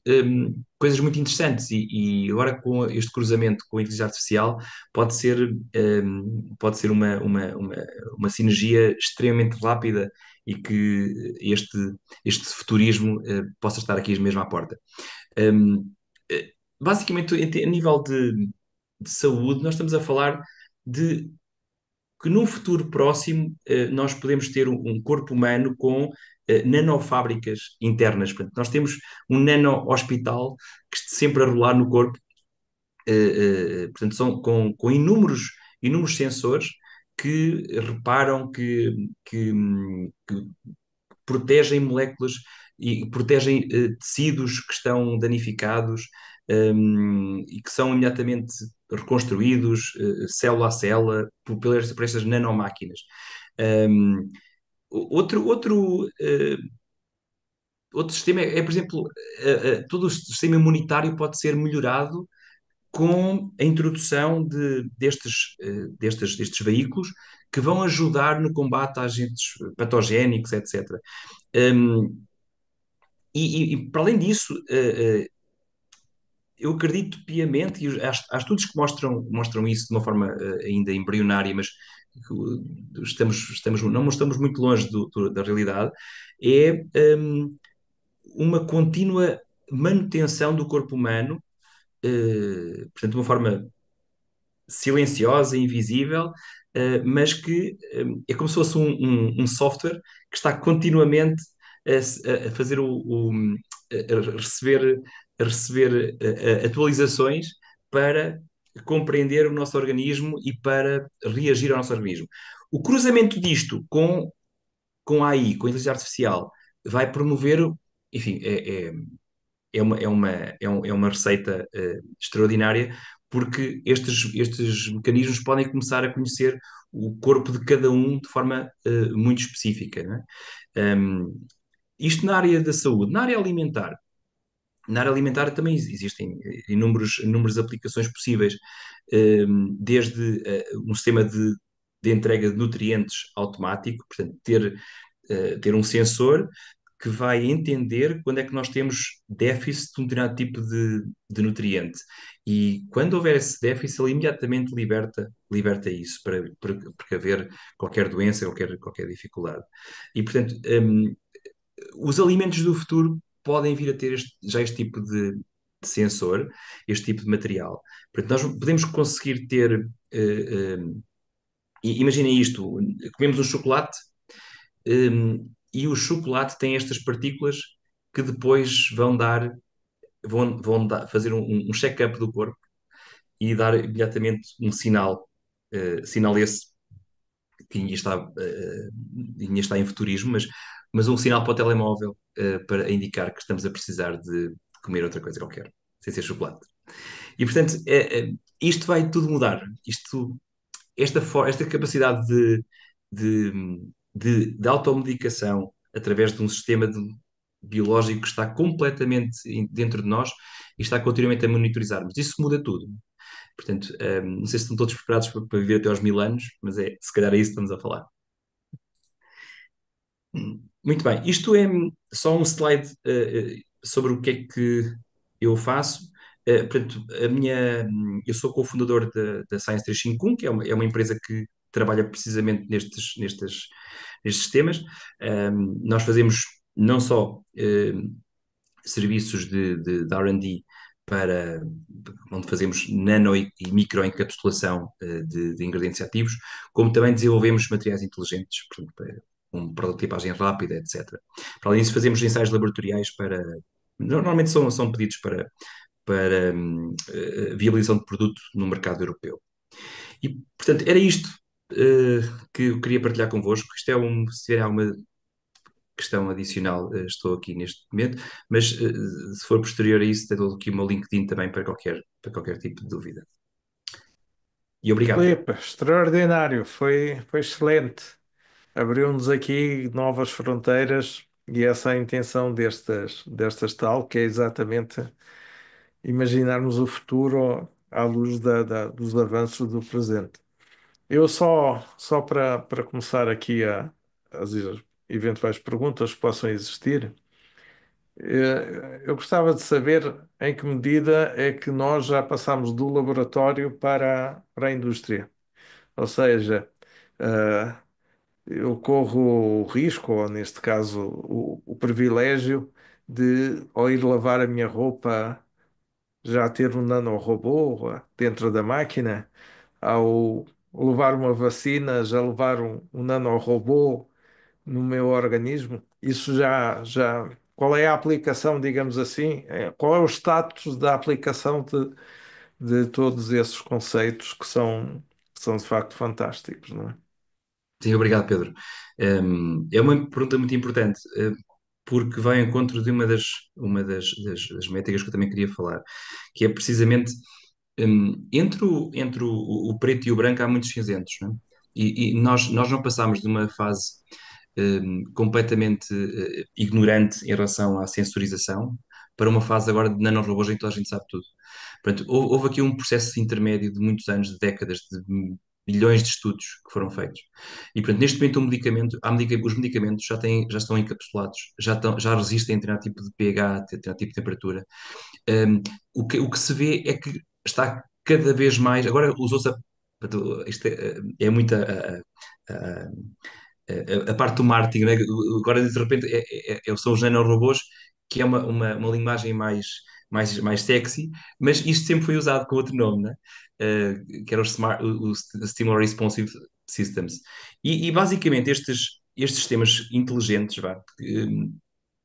coisas muito interessantes e agora com este cruzamento com a inteligência artificial pode ser uma sinergia extremamente rápida e que este futurismo possa estar aqui mesmo à porta. Um, Basicamente, a nível de saúde, nós estamos a falar de que num futuro próximo nós podemos ter um corpo humano com nanofábricas internas. Portanto, nós temos um nano-hospital que está sempre a rolar no corpo, portanto, são com inúmeros sensores que reparam, que protegem moléculas e protegem tecidos que estão danificados, e que são imediatamente reconstruídos, célula a célula, por estas nanomáquinas. Um, outro sistema por exemplo, todo o sistema imunitário pode ser melhorado com a introdução destes veículos que vão ajudar no combate a agentes patogénicos, etc. Um, para além disso, eu acredito piamente, e há estudos que mostram isso de uma forma ainda embrionária, mas não estamos muito longe da realidade, é uma contínua manutenção do corpo humano, portanto, de uma forma silenciosa, invisível, mas que é como se fosse um software que está continuamente a fazer a receber atualizações para compreender o nosso organismo e para reagir ao nosso organismo. O cruzamento disto com a AI, com a inteligência artificial, vai promover, enfim, é uma receita extraordinária, porque estes mecanismos podem começar a conhecer o corpo de cada um de forma muito específica, não é? Isto na área da saúde. Na área alimentar também existem inúmeras aplicações possíveis, desde um sistema de entrega de nutrientes automático, portanto, ter um sensor que vai entender quando é que nós temos déficit de um determinado tipo de nutriente. E quando houver esse déficit, ele imediatamente liberta isso para precaver qualquer doença, qualquer dificuldade. E, portanto, os alimentos do futuro podem vir a ter já este tipo de sensor, este tipo de material. Portanto, nós podemos conseguir ter. Imaginem isto: comemos um chocolate, e o chocolate tem estas partículas que depois vão fazer um check-up do corpo e dar imediatamente um sinal esse que ainda está em futurismo, mas um sinal para o telemóvel para indicar que estamos a precisar de comer outra coisa qualquer, sem ser chocolate. E portanto, isto vai tudo mudar. Esta capacidade de, de automedicação através de um sistema biológico que está completamente dentro de nós e está continuamente a monitorizarmos. Isso muda tudo. Portanto, não sei se estão todos preparados para viver até aos 1000 anos, mas se calhar é isso que estamos a falar. Muito bem, isto é só um slide sobre o que é que eu faço. Portanto, eu sou cofundador da Science 351, que é uma empresa que trabalha precisamente nestes temas. Nós fazemos não só serviços de R&D para onde fazemos nano e microencapsulação de ingredientes ativos, como também desenvolvemos materiais inteligentes, portanto, com prototipagem rápida, etc. Para além disso, fazemos ensaios laboratoriais para. Normalmente são pedidos para viabilização de produto no mercado europeu. E, portanto, era isto que eu queria partilhar convosco. Isto é se tiver alguma questão adicional, estou aqui neste momento, mas se for posterior a isso, tenho aqui o meu LinkedIn também para qualquer tipo de dúvida. E obrigado, Pedro. Filipe, extraordinário, foi excelente. Abriu-nos aqui novas fronteiras e essa é a intenção destas tal, que é exatamente imaginarmos o futuro à luz dos avanços do presente. Eu só para começar aqui as eventuais perguntas que possam existir, eu gostava de saber em que medida é que nós já passamos do laboratório para a indústria. Ou seja, eh, eu corro o risco, ou neste caso o privilégio, de ao ir lavar a minha roupa já ter um nanorobô dentro da máquina, ao levar uma vacina, já levar um nanorobô no meu organismo. Isso qual é a aplicação, digamos assim? Qual é o status da aplicação de todos esses conceitos que são de facto fantásticos, não é? Sim, obrigado, Pedro. É uma pergunta muito importante, porque vai ao encontro de uma das métricas que eu também queria falar, que é precisamente entre o preto e o branco há muitos cinzentos, não é? E nós não passamos de uma fase completamente ignorante em relação à sensorização para uma fase agora de nanorobôs em que toda a gente sabe tudo. Portanto, houve aqui um processo intermédio de muitos anos, de décadas, de milhões de estudos que foram feitos. E, portanto, neste momento, os medicamentos já estão encapsulados, já resistem a determinado tipo de pH, a determinado tipo de temperatura. Um, o que se vê é que está cada vez mais. Agora usou-se. Portanto, isto é muita a parte do marketing, né? Agora de repente são os nanorobôs, que é uma linguagem mais sexy, mas isto sempre foi usado com outro nome, né? Que era o Stimulus Responsive Systems. E basicamente estes sistemas inteligentes, vá,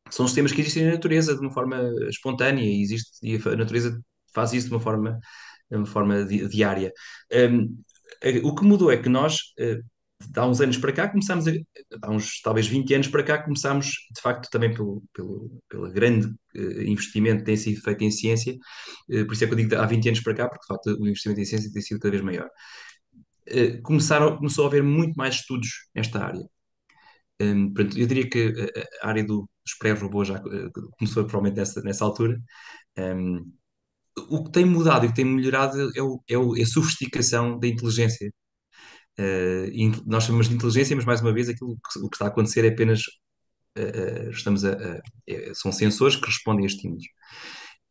são sistemas que existem na natureza de uma forma espontânea e a natureza faz isso de uma forma diária. Um, o que mudou é que nós, há uns anos para cá, há uns talvez 20 anos para cá, começámos, de facto, também pelo grande investimento que tem sido feito em ciência, por isso é que eu digo há 20 anos para cá, porque de facto o investimento em ciência tem sido cada vez maior. Começou a haver muito mais estudos nesta área. Portanto, eu diria que a área dos pré-robôs já começou provavelmente nessa altura. Um, o que tem mudado e o que tem melhorado é a sofisticação da inteligência. Nós chamamos de inteligência, mas mais uma vez o que está a acontecer é apenas são sensores que respondem a estímulos.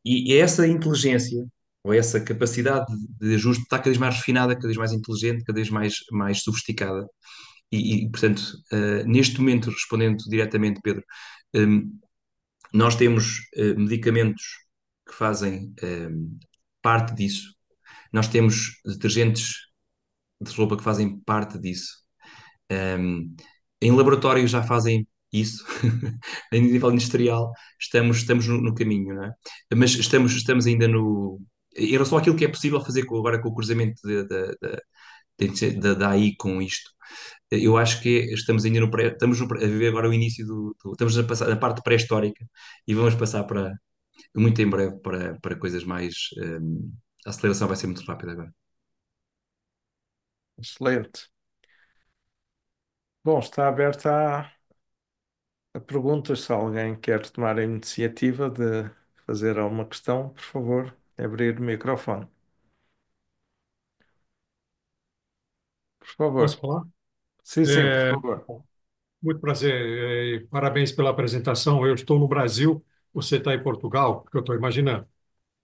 E essa inteligência, ou essa capacidade de ajuste, está cada vez mais refinada, cada vez mais inteligente, cada vez mais sofisticada. Portanto, neste momento, respondendo diretamente, Pedro, um, nós temos medicamentos que fazem parte disso. Nós temos detergentes de roupa que fazem parte disso. Um, em laboratório já fazem isso. Em nível industrial estamos no caminho, não é? Mas estamos ainda no. Em relação àquilo que é possível fazer agora com o cruzamento da AI com isto, eu acho que estamos ainda a viver agora o início estamos a passar na parte pré-histórica e vamos passar muito em breve para coisas mais. A aceleração vai ser muito rápida agora. Excelente. Bom, está aberta a perguntas. Se alguém quer tomar a iniciativa de fazer alguma questão, por favor, abrir o microfone. Por Posso favor. falar? Sim, sim, por É, favor. muito prazer, e parabéns pela apresentação. Eu estou no Brasil, você está em Portugal, que eu estou imaginando.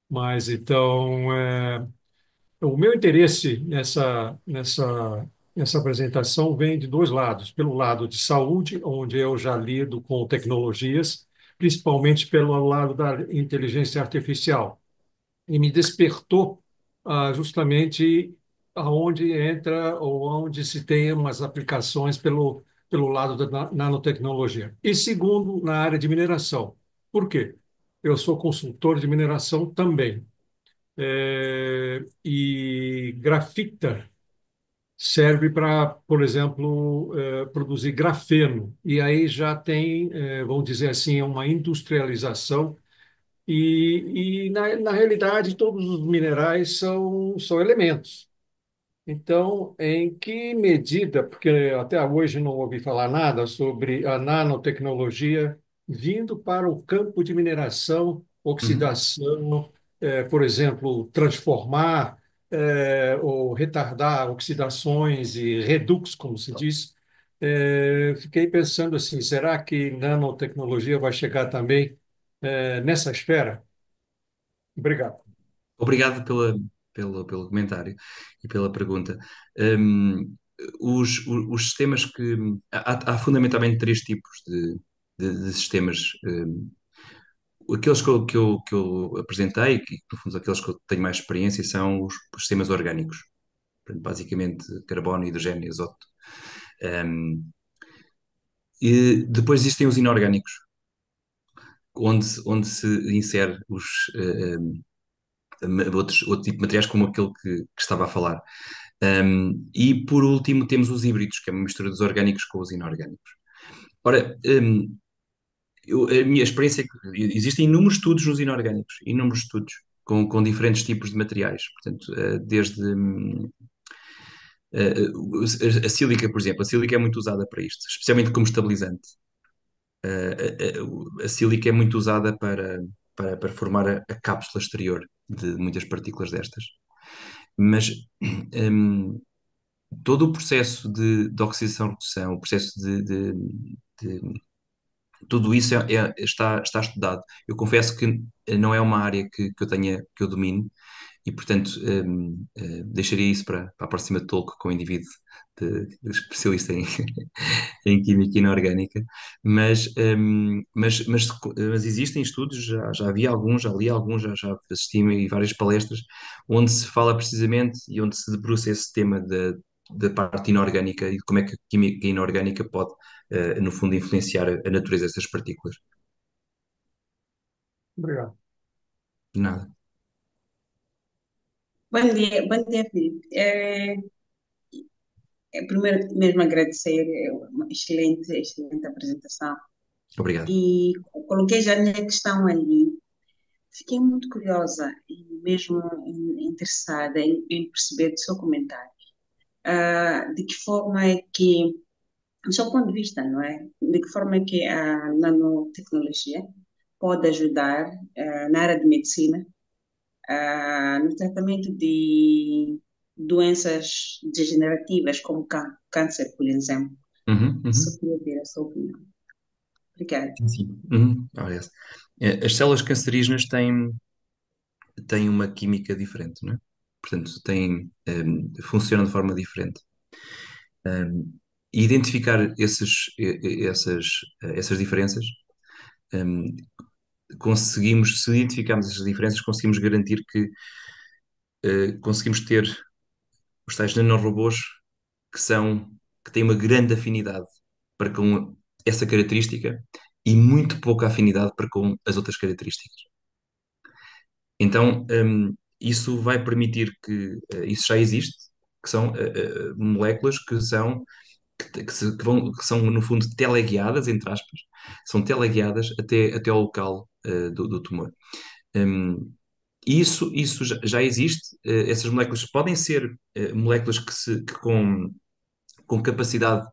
Mas então, o meu interesse nessa essa apresentação vem de dois lados. Pelo lado de saúde, onde eu já lido com tecnologias, principalmente pelo lado da inteligência artificial. E me despertou justamente aonde entra ou onde se tem umas aplicações pelo lado da nanotecnologia. E segundo, na área de mineração. Por quê? Eu sou consultor de mineração também. E grafita serve para, por exemplo, produzir grafeno. E aí já tem, vamos dizer assim, uma industrialização na realidade, todos os minerais são elementos. Então, em que medida, porque até hoje não ouvi falar nada sobre a nanotecnologia vindo para o campo de mineração, Uhum. oxidação, por exemplo, transformar ou retardar oxidações e redux, como se diz. Fiquei pensando assim, será que nanotecnologia vai chegar também nessa esfera? Obrigado. Obrigado pelo comentário e pela pergunta. Hum, os sistemas que. Há fundamentalmente três tipos de sistemas. Aqueles que eu apresentei, que no fundo aqueles que eu tenho mais experiência, são os sistemas orgânicos. Portanto, basicamente, carbono, hidrogênio, azoto. Hum, e depois existem os inorgânicos, onde se insere outro tipo de materiais, como aquele que estava a falar. E por último temos os híbridos, que é uma mistura dos orgânicos com os inorgânicos. Ora, a minha experiência é que existem inúmeros estudos nos inorgânicos, inúmeros estudos com diferentes tipos de materiais. Portanto, desde a sílica, por exemplo, a sílica é muito usada para isto, especialmente como estabilizante. A sílica é muito usada para formar a cápsula exterior de muitas partículas destas. Mas hum, todo o processo de oxidação-redução, o processo de- tudo isso está estudado. Eu confesso que não é uma área que eu domine e, portanto, deixaria isso para a próxima talk com o indivíduo de especialista em química inorgânica. Mas existem estudos, já vi alguns, já li alguns, já assisti a várias palestras onde se fala precisamente e onde se debruça esse tema da parte inorgânica e de como é que a química inorgânica pode, no fundo, influenciar a natureza dessas partículas. Obrigado. De nada. Bom dia, Filipe. Primeiro mesmo agradecer, uma excelente apresentação. Obrigado. E coloquei já a minha questão ali. Fiquei muito curiosa e mesmo interessada em perceber do seu comentário. De que forma é que, do seu ponto de vista, não é? De que forma é que a nanotecnologia pode ajudar, na área de medicina, no tratamento de doenças degenerativas, como câncer, por exemplo. Uhum, Só uhum. queria ter a sua opinião. Obrigada. Sim, sim. Uhum. Ora, as células cancerígenas têm uma química diferente, não é? Portanto, funcionam de forma diferente. E identificar essas diferenças, um, se identificarmos essas diferenças, conseguimos garantir que conseguimos ter os tais nanorobôs que que têm uma grande afinidade para com essa característica e muito pouca afinidade para com as outras características. Então, isso vai permitir isso já existe, que são moléculas que são, no fundo, teleguiadas, entre aspas, são teleguiadas até ao local do tumor. Um, isso já existe. Essas moléculas podem ser moléculas com capacidade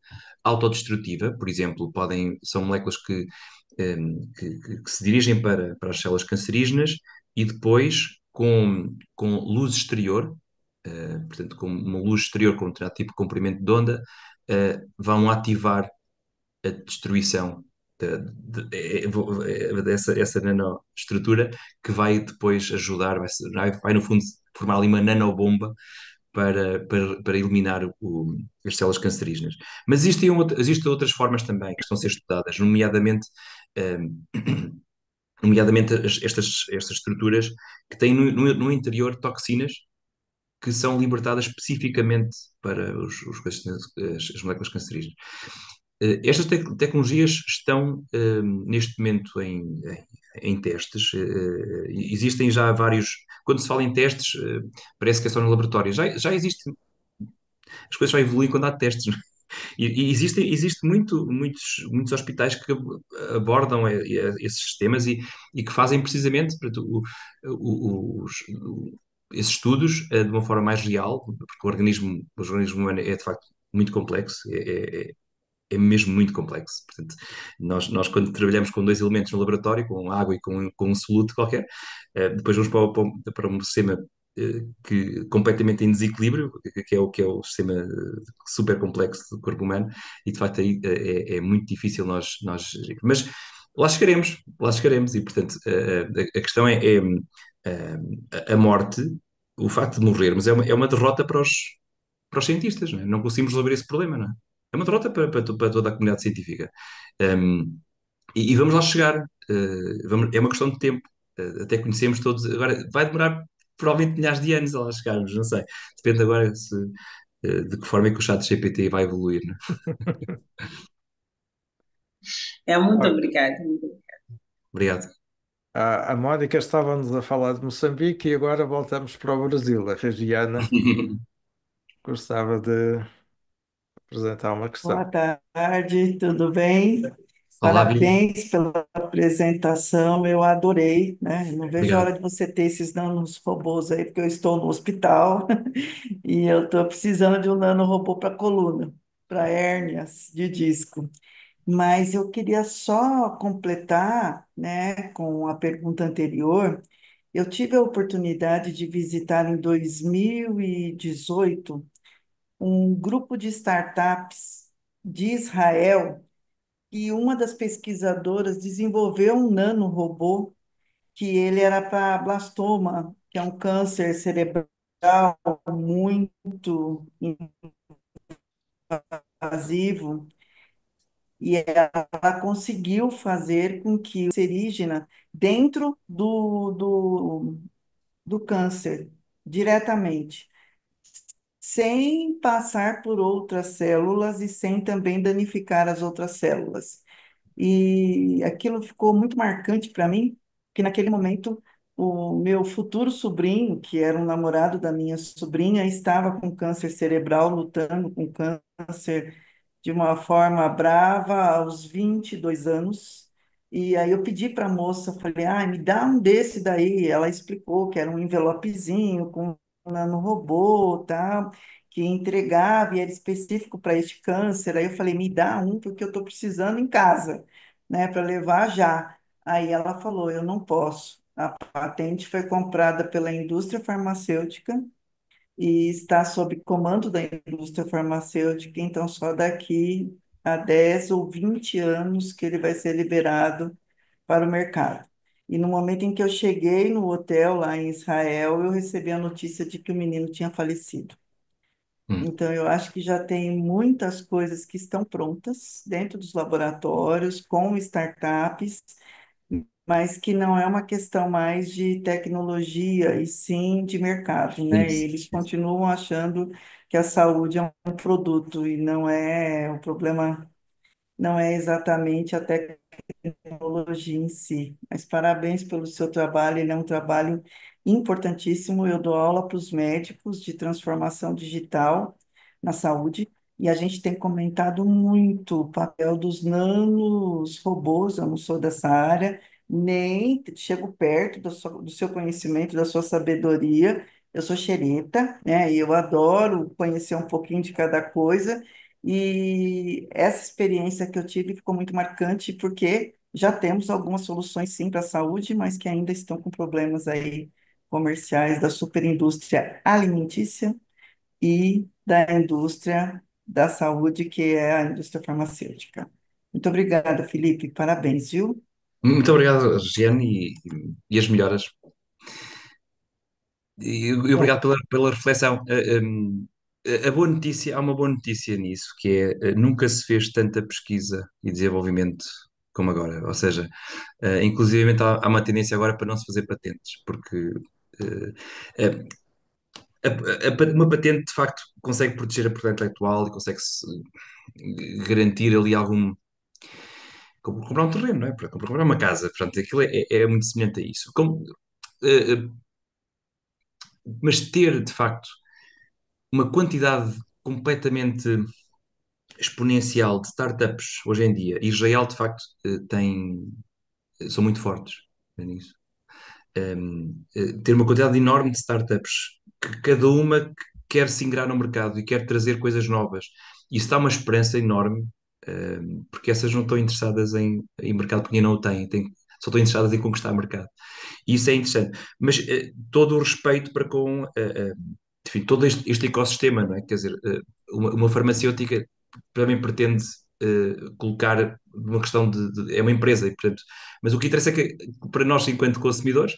autodestrutiva, por exemplo, são moléculas que se dirigem para as células cancerígenas e depois, com luz exterior, portanto, com uma luz exterior com um determinado tipo de comprimento de onda, vão ativar a destruição dessa essa nanoestrutura que vai depois ajudar, vai no fundo formar ali uma nanobomba para eliminar as células cancerígenas. Mas existem outras formas também que estão a ser estudadas, ehm, nomeadamente estas estruturas que têm no interior toxinas que são libertadas especificamente para as moléculas cancerígenas. Estas tecnologias estão neste momento em testes. Existem já vários. Quando se fala em testes, parece que é só no laboratório. Já existe, as coisas só evoluem quando há testes. Não é? E existe muitos hospitais que abordam esses temas e que fazem precisamente esses estudos de uma forma mais real, porque o organismo humano é de facto muito complexo, é mesmo muito complexo. Portanto, nós quando trabalhamos com dois elementos no laboratório, com água e com um soluto qualquer, depois vamos para um sistema completamente em desequilíbrio, que é o sistema super complexo do corpo humano, e de facto aí é muito difícil nós gerir. Mas lá chegaremos, e portanto a questão a morte, o facto de morrermos é uma derrota para os cientistas, não é? Não conseguimos resolver esse problema, não é? É uma derrota para toda a comunidade científica. Um, e vamos lá chegar. É uma questão de tempo. Até conhecemos todos. Agora, vai demorar provavelmente milhares de anos a lá chegarmos, não sei. Depende agora de que forma é que o chat GPT vai evoluir, não é? Muito Olha, obrigada. Obrigado. a Mónica estava-nos a falar de Moçambique e agora voltamos para o Brasil. A Regiana gostava de apresentar uma Boa questão. tarde, tudo bem? Olá, Vini. Parabéns pela apresentação, eu adorei, né? Não vejo a hora Obrigado. de você ter esses nanorobôs aí, porque eu estou no hospital e eu estou precisando de um nanorobô para coluna, para hérnias de disco. Mas eu queria só completar, né, com a pergunta anterior. Eu tive a oportunidade de visitar em 2018 um grupo de startups de Israel e uma das pesquisadoras desenvolveu um nanorobô que ele era para blastoma, que é um câncer cerebral muito invasivo, e ela conseguiu fazer com que o cancerígena dentro do câncer, diretamente, sem passar por outras células e sem também danificar as outras células. E aquilo ficou muito marcante para mim, que naquele momento o meu futuro sobrinho, que era um namorado da minha sobrinha, estava com câncer cerebral, lutando com câncer de uma forma brava aos 22 anos. E aí eu pedi para a moça, falei, me dá um desse daí. Ela explicou que era um envelopezinho com um nanorobô, tal, que entregava e era específico para este câncer. Aí eu falei, me dá um porque eu estou precisando em casa, né, para levar já. Aí ela falou, eu não posso. A patente foi comprada pela indústria farmacêutica e está sob comando da indústria farmacêutica, então só daqui a 10 ou 20 anos que ele vai ser liberado para o mercado. E no momento em que eu cheguei no hotel lá em Israel, eu recebi a notícia de que o menino tinha falecido. Hum, Então, eu acho que já tem muitas coisas que estão prontas dentro dos laboratórios, com startups, mas que não é uma questão mais de tecnologia, e sim de mercado, né? E isso. eles continuam achando que a saúde é um produto e não é, o problema não é exatamente a tecnologia em si. Mas parabéns pelo seu trabalho, ele é um trabalho importantíssimo. Eu dou aula para os médicos de transformação digital na saúde. E a gente tem comentado muito o papel dos nanos robôs. Eu não sou dessa área, nem chego perto do seu conhecimento, da sua sabedoria. Eu sou xereta, né? E eu adoro conhecer um pouquinho de cada coisa. E essa experiência que eu tive ficou muito marcante, porque já temos algumas soluções sim para a saúde, mas que ainda estão com problemas aí comerciais da superindústria alimentícia e da indústria da saúde, que é a indústria farmacêutica. Muito obrigada, Felipe. Parabéns, viu? Muito obrigado, Giane, e as melhoras. e Bom, obrigado pela reflexão. A boa notícia, há uma boa notícia nisso, que é nunca se fez tanta pesquisa e desenvolvimento como agora. Ou seja, inclusivamente há uma tendência agora para não se fazer patentes, porque eh, uma patente de facto consegue proteger a propriedade intelectual e consegue-se garantir ali algum. Como comprar um terreno, não é? Para comprar uma casa. Portanto, aquilo é muito semelhante a isso. Eh, eh, mas ter, de facto, uma quantidade completamente exponencial de startups hoje em dia, e Israel, de facto, são muito fortes nisso. Ter uma quantidade enorme de startups que cada uma quer se ingrar no mercado e quer trazer coisas novas. Isso dá uma esperança enorme, porque essas não estão interessadas em mercado porque ainda não o têm, só estão interessadas em conquistar mercado. E isso é interessante. Mas todo o respeito para com enfim, todo este ecossistema, não é? Quer dizer, uma farmacêutica também pretende colocar uma questão é uma empresa, e, portanto, mas o que interessa é que para nós, enquanto consumidores,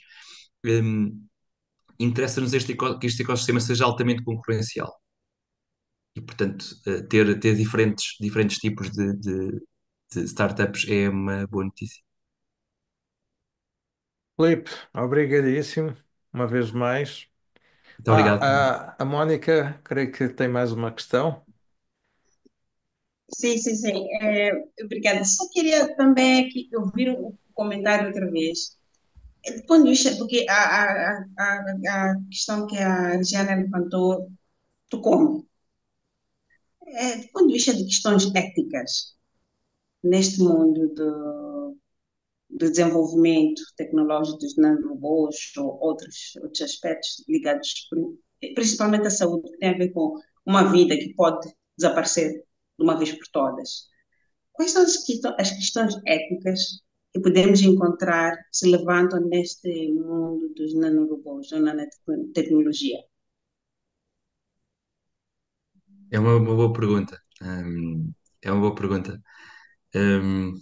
interessa-nos que este ecossistema seja altamente concorrencial e, portanto, ter diferentes tipos de startups é uma boa notícia. Filipe, obrigadíssimo, uma vez mais. Muito obrigado. A Mónica, creio que tem mais uma questão. Sim, sim, sim. Obrigada. Só queria também aqui ouvir o comentário outra vez. Do ponto de vista, porque a questão que a Regiana levantou tocou-me. Do ponto de vista de questões éticas, neste mundo do desenvolvimento tecnológico dos nanorobôs ou outros aspectos ligados principalmente à saúde, que tem a ver com uma vida que pode desaparecer de uma vez por todas. Quais são as questões éticas que podemos encontrar se levantam neste mundo dos nanorobôs ou nanotecnologia? É uma boa pergunta. É uma boa pergunta. Hum,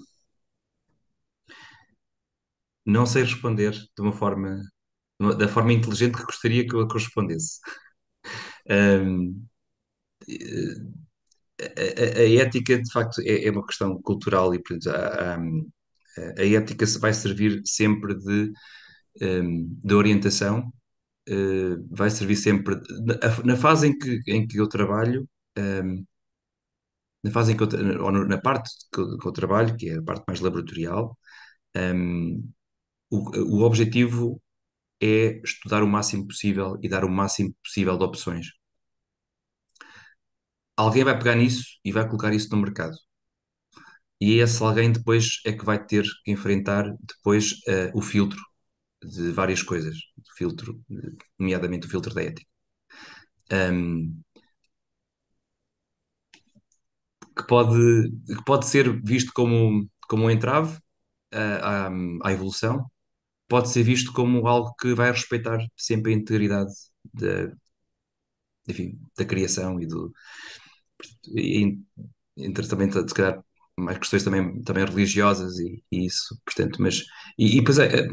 não sei responder da forma inteligente que gostaria que eu respondesse. Hum, a ética, de facto, é uma questão cultural e, portanto, a ética vai servir sempre de orientação, vai servir sempre. Na fase em que eu trabalho, hum, na fase em que ou na parte que eu trabalho, que é a parte mais laboratorial, hum, o objetivo é estudar o máximo possível e dar o máximo possível de opções. Alguém vai pegar nisso e vai colocar isso no mercado. E esse alguém depois é que vai ter que enfrentar depois o filtro de várias coisas, nomeadamente o filtro da ética, Um, que pode ser visto como um entrave à evolução, pode ser visto como algo que vai respeitar sempre a integridade da, enfim, da criação e entre também, se calhar, mais questões também religiosas e isso, portanto, e depois é,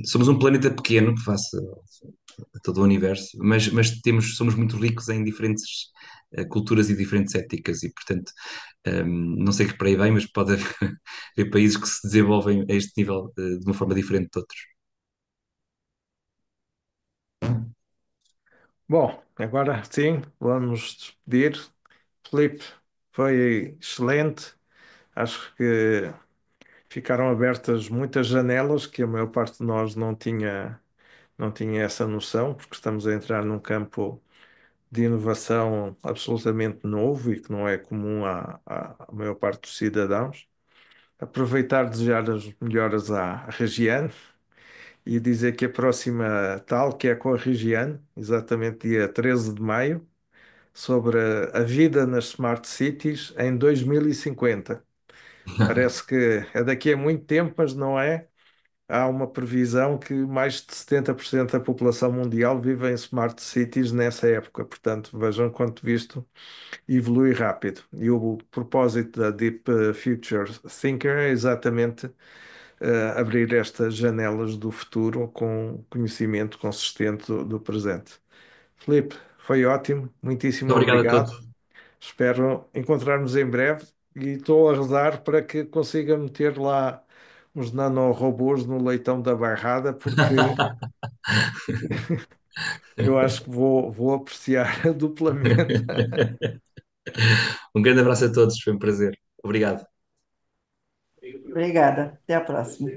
somos um planeta pequeno face a todo o universo, mas somos muito ricos em diferentes culturas e diferentes éticas e, portanto, não sei que para aí vem, mas pode haver países que se desenvolvem a este nível de uma forma diferente de outros. Bom, agora sim, vamos despedir. Filipe, foi excelente. Acho que ficaram abertas muitas janelas que a maior parte de nós não tinha essa noção, porque estamos a entrar num campo de inovação absolutamente novo e que não é comum à maior parte dos cidadãos. Aproveitar e desejar as melhoras à Regiane e dizer que a próxima tal, que é com a Regiane, exatamente dia 13 de maio, sobre a vida nas Smart Cities em 2050. Parece que é daqui a muito tempo, mas não é. Há uma previsão que mais de 70% da população mundial vive em Smart Cities nessa época. Portanto, vejam quanto visto evolui rápido. E o propósito da Deep Future Thinker é exatamente abrir estas janelas do futuro com conhecimento consistente do presente. Filipe, foi ótimo, muitíssimo Muito obrigado a obrigado. todos. Espero encontrar-nos em breve e estou a rezar para que consiga meter lá uns nanorobôs no leitão da barrada, porque eu acho que vou apreciar duplamente. Um grande abraço a todos, foi um prazer. Obrigado. Obrigada. Até a próxima.